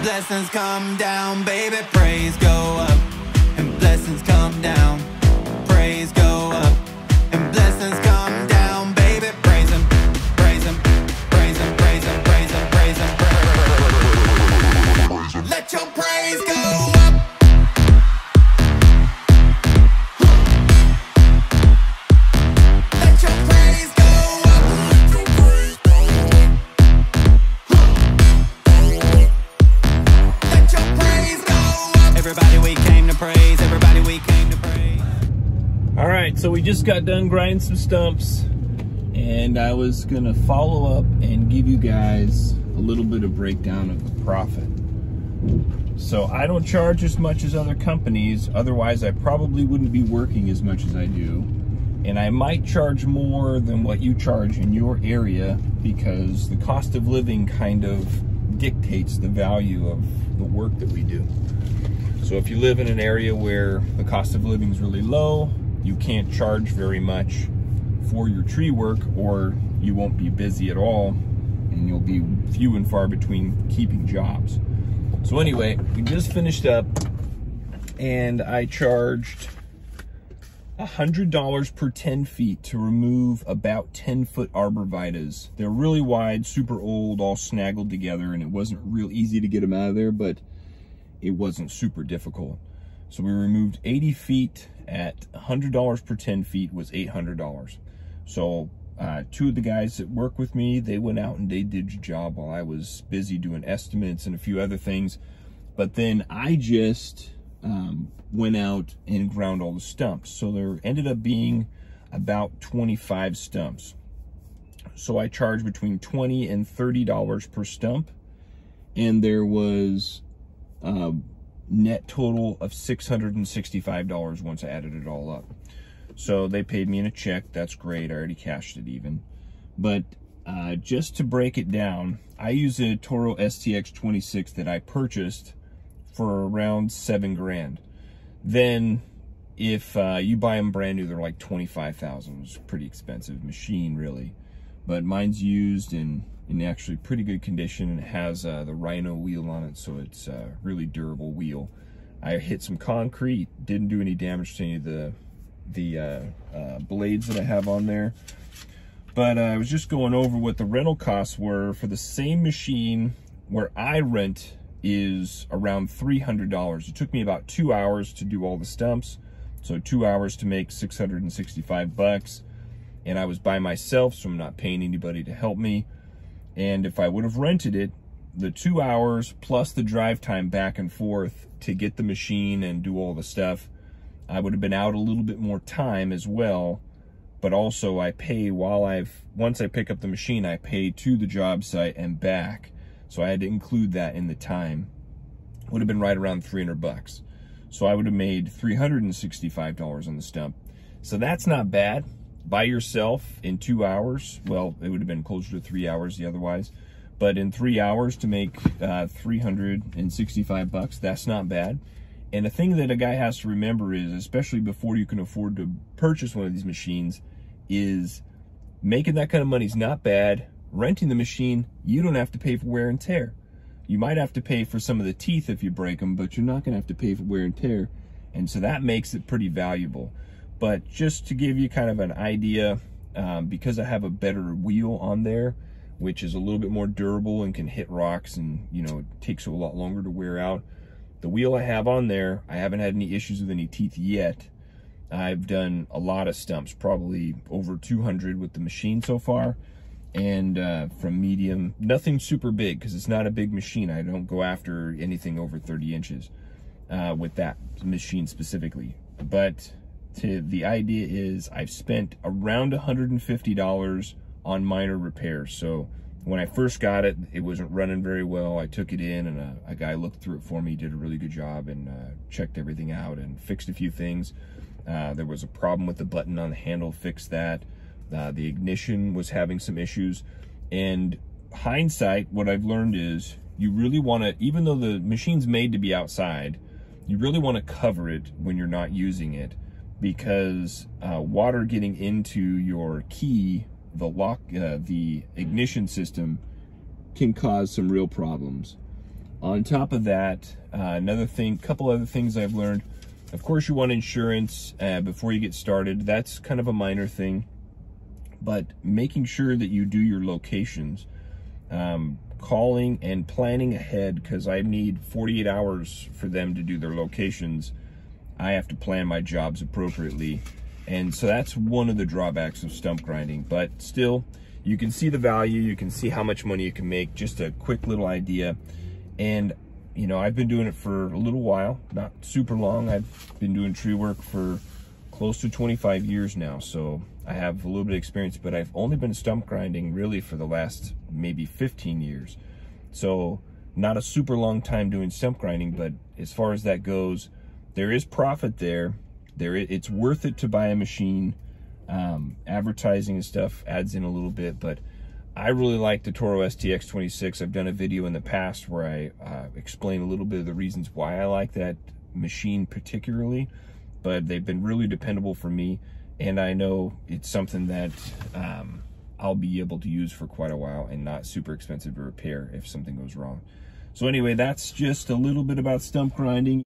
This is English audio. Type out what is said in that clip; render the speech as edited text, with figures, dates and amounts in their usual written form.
blessings come down, baby, praise go up, and blessings come down, praise go up, and blessings come down, baby, praise him, praise him, praise him, praise him, praise him, praise him, praise him. Let your praise go up. Let your praise go up. Let your praise go up. Everybody, we came to praise. Everybody, we came to praise. All right, so we just got done grinding some stumps, and I was gonna follow up and give you guys a little bit of breakdown of the profit. So I don't charge as much as other companies, otherwise I probably wouldn't be working as much as I do. And I might charge more than what you charge in your area because the cost of living kind of dictates the value of the work that we do. So if you live in an area where the cost of living is really low, you can't charge very much for your tree work, or you won't be busy at all, and you'll be few and far between keeping jobs. So anyway, we just finished up, and I charged $100 per 10 feet to remove about 10-foot arborvitaes. They're really wide, super old, all snaggled together, and it wasn't real easy to get them out of there, but it wasn't super difficult. So we removed 80 feet at $100 per 10 feet was $800. So two of the guys that work with me, they went out and they did the job while I was busy doing estimates and a few other things. But then I just went out and ground all the stumps. So there ended up being about 25 stumps. So I charged between $20 and $30 per stump. And there was net total of $665 once I added it all up. So they paid me in a check. That's great. I already cashed it even. But just to break it down, I use a Toro STX 26 that I purchased for around $7 grand. Then if you buy them brand new, they're like $25,000. It's a pretty expensive machine, really. But mine's used in actually pretty good condition, and it has the Rhino wheel on it, so it's a really durable wheel. I hit some concrete, didn't do any damage to any of the blades that I have on there. But I was just going over what the rental costs were for the same machine. Where I rent is around $300. It took me about 2 hours to do all the stumps, so 2 hours to make $665. And I was by myself, so I'm not paying anybody to help me. And if I would have rented it, the 2 hours plus the drive time back and forth to get the machine and do all the stuff, I would have been out a little bit more time as well. But also I pay once I pick up the machine, I pay to the job site and back. So I had to include that in the time. Would have been right around $300. So I would have made $365 on the stump. So that's not bad. By yourself in 2 hours, well, it would have been closer to 3 hours otherwise. But in 3 hours to make $365, that's not bad. And the thing that a guy has to remember is, especially before you can afford to purchase one of these machines, is making that kind of money is not bad. Renting the machine, you don't have to pay for wear and tear. You might have to pay for some of the teeth if you break them, but you're not going to have to pay for wear and tear. And so that makes it pretty valuable. But just to give you kind of an idea, because I have a better wheel on there, which is a little bit more durable and can hit rocks, and it takes a lot longer to wear out. The wheel I have on there, I haven't had any issues with any teeth yet. I've done a lot of stumps, probably over 200 with the machine so far. And from medium, nothing super big because it's not a big machine. I don't go after anything over 30 inches with that machine specifically. But the idea is I've spent around $150 on minor repairs. So when I first got it, it wasn't running very well. I took it in, and a guy looked through it for me, did a really good job, and checked everything out and fixed a few things. There was a problem with the button on the handle, fixed that. The ignition was having some issues. And hindsight, what I've learned is you really want to, even though the machine's made to be outside, you really want to cover it when you're not using it, because water getting into your key, the lock, the ignition system, can cause some real problems. On top of that, couple other things I've learned. Of course, you want insurance before you get started. That's kind of a minor thing, but making sure that you do your locations, calling and planning ahead, because I need 48 hours for them to do their locations. I have to plan my jobs appropriately. And so that's one of the drawbacks of stump grinding, but still, you can see the value, you can see how much money you can make, just a quick little idea. And, you know, I've been doing it for a little while, not super long. I've been doing tree work for close to 25 years now, so I have a little bit of experience, but I've only been stump grinding really for the last maybe 15 years. So not a super long time doing stump grinding, but as far as that goes, there is profit there. It's worth it to buy a machine. Advertising and stuff adds in a little bit, but I really like the Toro STX26. I've done a video in the past where I explain a little bit of the reasons why I like that machine particularly, but they've been really dependable for me, and I know it's something that I'll be able to use for quite a while and not super expensive to repair if something goes wrong. So anyway, that's just a little bit about stump grinding.